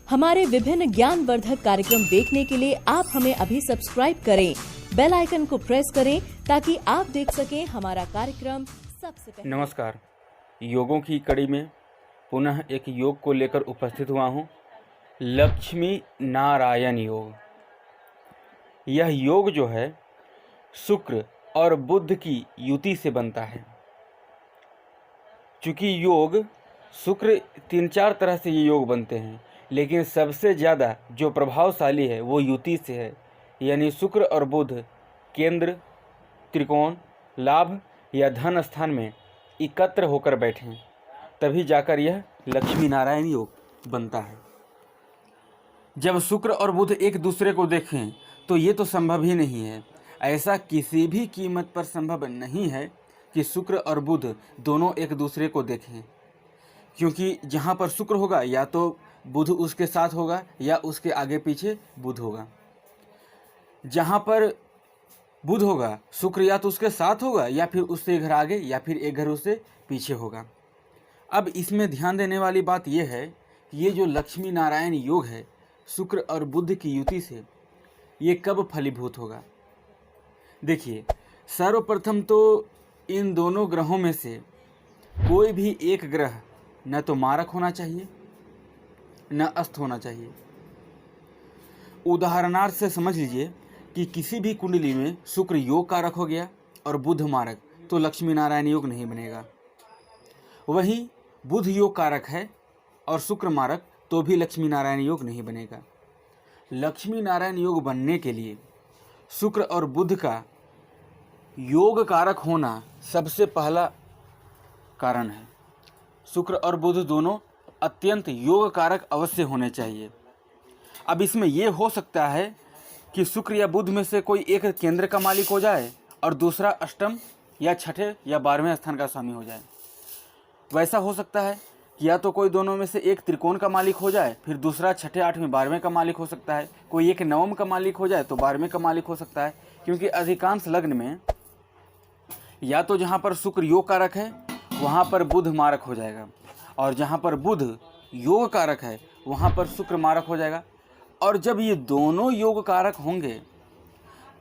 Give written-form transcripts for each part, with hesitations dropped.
हमारे विभिन्न ज्ञानवर्धक कार्यक्रम देखने के लिए आप हमें अभी सब्सक्राइब करें, बेल आइकन को प्रेस करें ताकि आप देख सकें हमारा कार्यक्रम सबसे पहले। नमस्कार। योगों की कड़ी में पुनः एक योग को लेकर उपस्थित हुआ हूँ, लक्ष्मी नारायण योग। यह योग जो है शुक्र और बुध की युति से बनता है। चूँकि योग शुक्र 3-4 तरह से ये योग बनते हैं, लेकिन सबसे ज़्यादा जो प्रभावशाली है वो युति से है। यानी शुक्र और बुध केंद्र, त्रिकोण, लाभ या धन स्थान में एकत्र होकर बैठें, तभी जाकर यह लक्ष्मी नारायण योग बनता है। जब शुक्र और बुध एक दूसरे को देखें तो ये तो संभव ही नहीं है। ऐसा किसी भी कीमत पर संभव नहीं है कि शुक्र और बुध दोनों एक दूसरे को देखें, क्योंकि जहाँ पर शुक्र होगा या तो बुध उसके साथ होगा या उसके आगे पीछे बुध होगा। जहाँ पर बुध होगा शुक्र या तो उसके साथ होगा या फिर उससे एक घर आगे या फिर एक घर उससे पीछे होगा। अब इसमें ध्यान देने वाली बात यह है कि ये जो लक्ष्मी नारायण योग है शुक्र और बुध की युति से, ये कब फलीभूत होगा। देखिए, सर्वप्रथम तो इन दोनों ग्रहों में से कोई भी एक ग्रह न तो मारक होना चाहिए न अस्त होना चाहिए। उदाहरणार्थ से समझ लीजिए कि किसी भी कुंडली में शुक्र योग कारक हो गया और बुध मारक, तो लक्ष्मी नारायण योग नहीं बनेगा। वहीं बुध योग कारक है और शुक्र मारक, तो भी लक्ष्मी नारायण योग नहीं बनेगा। लक्ष्मी नारायण योग बनने के लिए शुक्र और बुध का योग कारक होना सबसे पहला कारण है। शुक्र और बुध दोनों अत्यंत योग कारक अवश्य होने चाहिए। अब इसमें यह हो सकता है कि शुक्र या बुध में से कोई एक केंद्र का मालिक हो जाए और दूसरा अष्टम या छठे या 12वें स्थान का स्वामी हो जाए। वैसा हो सकता है कि या तो कोई दोनों में से एक त्रिकोण का मालिक हो जाए, फिर दूसरा छठे, 8वें, 12वें का मालिक हो सकता है। कोई एक नवम का मालिक हो जाए तो 12वें का मालिक हो सकता है। क्योंकि अधिकांश लग्न में या तो जहाँ पर शुक्र योग कारक है वहाँ पर बुध मारक हो जाएगा, और जहाँ पर बुध योग कारक है वहाँ पर शुक्र मारक हो जाएगा। और जब ये दोनों योग कारक होंगे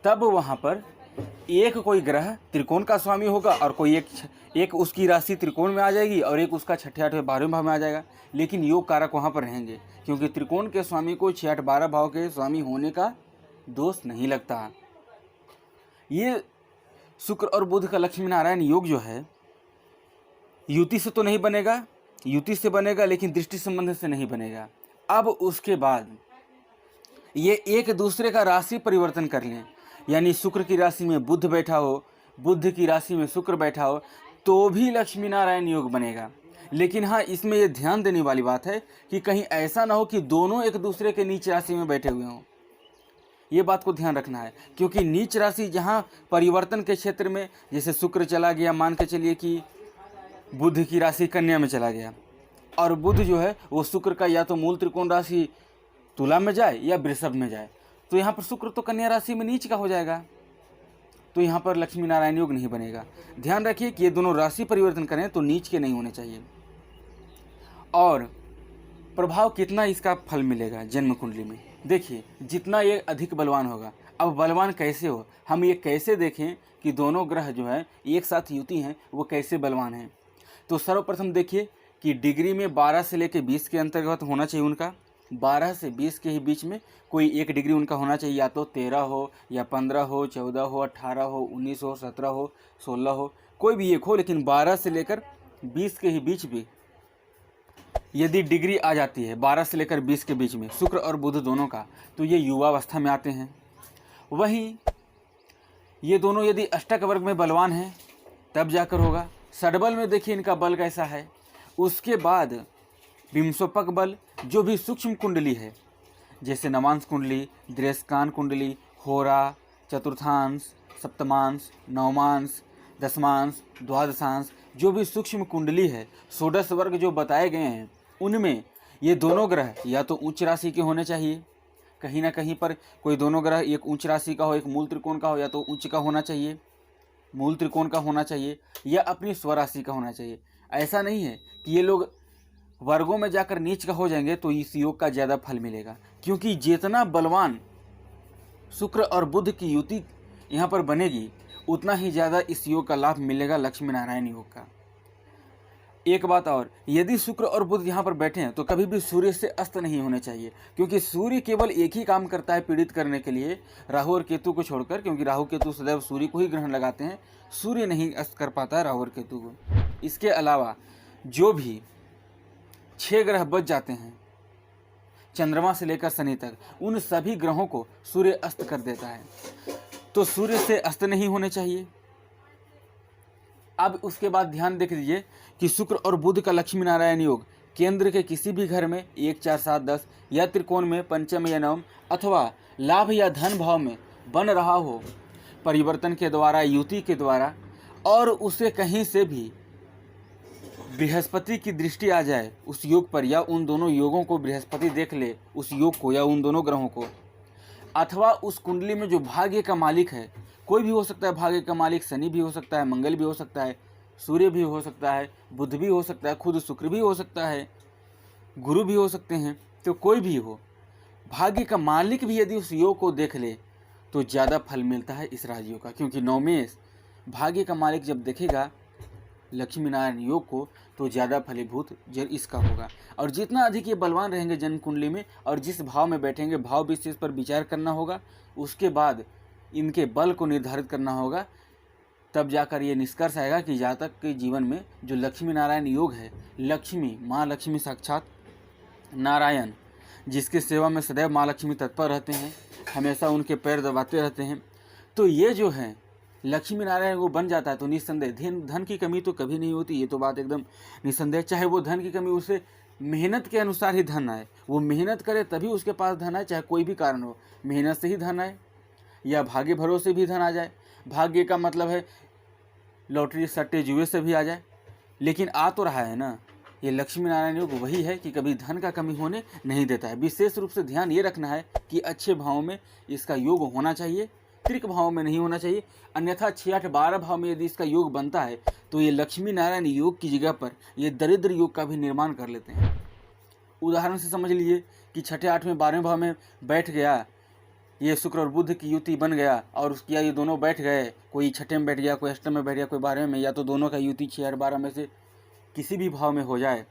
तब वहाँ पर एक कोई ग्रह त्रिकोण का स्वामी होगा और कोई एक उसकी राशि त्रिकोण में आ जाएगी और एक उसका छठे, 8वें, 12वें भाव में आ जाएगा। लेकिन योग कारक वहाँ पर रहेंगे, क्योंकि त्रिकोण के स्वामी को 6, 8, 12 भाव के स्वामी होने का दोष नहीं लगता। ये शुक्र और बुध का लक्ष्मी नारायण योग जो है युति से तो नहीं बनेगा, युति से बनेगा लेकिन दृष्टि संबंध से नहीं बनेगा। अब उसके बाद ये एक दूसरे का राशि परिवर्तन कर लें, यानी शुक्र की राशि में बुध बैठा हो, बुध की राशि में शुक्र बैठा हो, तो भी लक्ष्मी नारायण योग बनेगा। लेकिन हाँ, इसमें यह ध्यान देने वाली बात है कि कहीं ऐसा ना हो कि दोनों एक दूसरे के नीच राशि में बैठे हुए हों। ये बात को ध्यान रखना है, क्योंकि नीच राशि जहाँ परिवर्तन के क्षेत्र में, जैसे शुक्र चला गया, मान के चलिए कि बुध की राशि कन्या में चला गया और बुध जो है वो शुक्र का या तो मूल त्रिकोण राशि तुला में जाए या वृषभ में जाए, तो यहाँ पर शुक्र तो कन्या राशि में नीच का हो जाएगा, तो यहाँ पर लक्ष्मी नारायण योग नहीं बनेगा। ध्यान रखिए कि ये दोनों राशि परिवर्तन करें तो नीच के नहीं होने चाहिए। और प्रभाव कितना इसका फल मिलेगा जन्म कुंडली में, देखिए जितना ये अधिक बलवान होगा। अब बलवान कैसे हो, हम ये कैसे देखें कि दोनों ग्रह जो है एक साथ युति हैं वो कैसे बलवान हैं। तो सर्वप्रथम देखिए कि डिग्री में 12 से लेकर 20 के अंतर्गत होना चाहिए उनका। 12 से 20 के ही बीच में कोई एक डिग्री उनका होना चाहिए, या तो 13 हो या 15 हो, 14 हो, 18 हो, 19 हो, 17 हो, 16 हो, कोई भी एक हो, लेकिन 12 से लेकर 20 के ही बीच भी यदि डिग्री आ जाती है 12 से लेकर 20 के बीच में शुक्र और बुध दोनों का, तो ये युवावस्था में आते हैं। वहीं ये दोनों यदि अष्टक वर्ग में बलवान हैं तब जाकर होगा। षडबल में देखिए इनका बल कैसा है। उसके बाद विंशोपक बल, जो भी सूक्ष्म कुंडली है, जैसे नवांश कुंडली, दृष्कान कुंडली, होरा, चतुर्थांश, सप्तमांश, नवमांश, दशमांश, द्वादशांश, जो भी सूक्ष्म कुंडली है, षोडश वर्ग जो बताए गए हैं, उनमें ये दोनों ग्रह या तो उच्च राशि के होने चाहिए। कहीं ना कहीं पर कोई दोनों ग्रह एक उच्च राशि का हो, एक मूल त्रिकोण का हो, या तो उच्च का होना चाहिए, मूल त्रिकोण का होना चाहिए, या अपनी स्वराशि का होना चाहिए। ऐसा नहीं है कि ये लोग वर्गों में जाकर नीच का हो जाएंगे तो इस योग का ज़्यादा फल मिलेगा, क्योंकि जितना बलवान शुक्र और बुध की युति यहाँ पर बनेगी उतना ही ज़्यादा इस योग का लाभ मिलेगा, लक्ष्मी नारायण योग का। एक बात और, यदि शुक्र और बुध यहाँ पर बैठे हैं तो कभी भी सूर्य से अस्त नहीं होने चाहिए, क्योंकि सूर्य केवल एक ही काम करता है पीड़ित करने के लिए, राहु और केतु को छोड़कर, क्योंकि राहु केतु सदैव सूर्य को ही ग्रहण लगाते हैं, सूर्य नहीं अस्त कर पाता है राहु और केतु को। इसके अलावा जो भी 6 ग्रह बच जाते हैं चंद्रमा से लेकर शनि तक, उन सभी ग्रहों को सूर्य अस्त कर देता है, तो सूर्य से अस्त नहीं होने चाहिए। अब उसके बाद ध्यान देख दीजिए कि शुक्र और बुध का लक्ष्मी नारायण योग केंद्र के किसी भी घर में 1, 4, 7, 10 या त्रिकोण में पंचम या नवम अथवा लाभ या धन भाव में बन रहा हो परिवर्तन के द्वारा, युति के द्वारा, और उसे कहीं से भी बृहस्पति की दृष्टि आ जाए उस योग पर, या उन दोनों योगों को बृहस्पति देख ले उस योग को या उन दोनों ग्रहों को, अथवा उस कुंडली में जो भाग्य का मालिक है, कोई भी हो सकता है भाग्य का मालिक, शनि भी हो सकता है, मंगल भी हो सकता है, सूर्य भी हो सकता है, बुध भी हो सकता है, खुद शुक्र भी हो सकता है, गुरु भी हो सकते हैं, तो कोई भी हो, भाग्य का मालिक भी यदि उस योग को देख ले तो ज़्यादा फल मिलता है इस राजयोग का, क्योंकि नवमेश भाग्य का मालिक जब देखेगा लक्ष्मी नारायण योग को तो ज़्यादा फलीभूत इसका होगा। और जितना अधिक ये बलवान रहेंगे जन्म कुंडली में और जिस भाव में बैठेंगे, भाव विशेष पर विचार करना होगा, उसके बाद इनके बल को निर्धारित करना होगा, तब जाकर ये निष्कर्ष आएगा कि जातक के जीवन में जो लक्ष्मी नारायण योग है, लक्ष्मी माँ लक्ष्मी साक्षात नारायण, जिसके सेवा में सदैव माँ लक्ष्मी तत्पर रहते हैं, हमेशा उनके पैर दबाते रहते हैं, तो ये जो है लक्ष्मी नारायण वो बन जाता है तो निस्संदेह धन की कमी तो कभी नहीं होती। ये तो बात एकदम निस्संदेह। चाहे वो धन की कमी उसे मेहनत के अनुसार ही धन आए, वो मेहनत करे तभी उसके पास धन आए, चाहे कोई भी कारण हो, मेहनत से ही धन आए या भाग्य भरोसे भी धन आ जाए। भाग्य का मतलब है लॉटरी सट्टे जुए से भी आ जाए, लेकिन आ तो रहा है ना। ये लक्ष्मी नारायण योग वही है कि कभी धन का कमी होने नहीं देता है। विशेष रूप से ध्यान ये रखना है कि अच्छे भाव में इसका योग होना चाहिए, त्रिक भाव में नहीं होना चाहिए, अन्यथा 6, 8, 12 भाव में यदि इसका योग बनता है तो ये लक्ष्मी नारायण योग की जगह पर ये दरिद्र योग का भी निर्माण कर लेते हैं। उदाहरण से समझ लीजिए कि 6ठे, 8वें, 12वें भाव में बैठ गया, ये शुक्र और बुध की युति बन गया और उसकी ये दोनों बैठ गए, कोई 6ठे में बैठ गया, कोई 8वें में बैठ गया, कोई 12वें में, या तो दोनों का युति 6 और 12 में से किसी भी भाव में हो जाए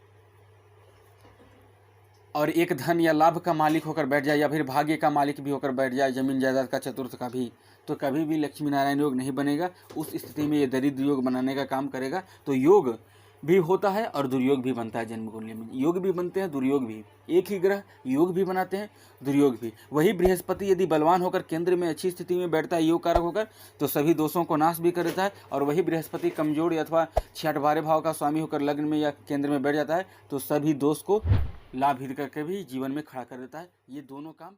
और एक धन या लाभ का मालिक होकर बैठ जाए या फिर भाग्य का मालिक भी होकर बैठ जाए, जमीन जायदाद का, चतुर्थ का भी, तो कभी भी लक्ष्मी नारायण योग नहीं बनेगा। उस स्थिति में ये दरिद्र योग बनाने का काम करेगा। तो योग भी होता है और दुर्योग भी बनता है जन्म कुंडली में। योग भी बनते हैं, दुर्योग भी। एक ही ग्रह योग भी बनाते हैं, दुर्योग भी। वही बृहस्पति यदि बलवान होकर केंद्र में अच्छी स्थिति में बैठता है योग कारक होकर तो सभी दोषों को नाश भी कर देता है, और वही बृहस्पति कमजोर अथवा 6, 8, 12 भाव का स्वामी होकर लग्न में या केंद्र में बैठ जाता है तो सभी दोष को लाभित करके भी जीवन में खड़ा कर देता है। ये दोनों काम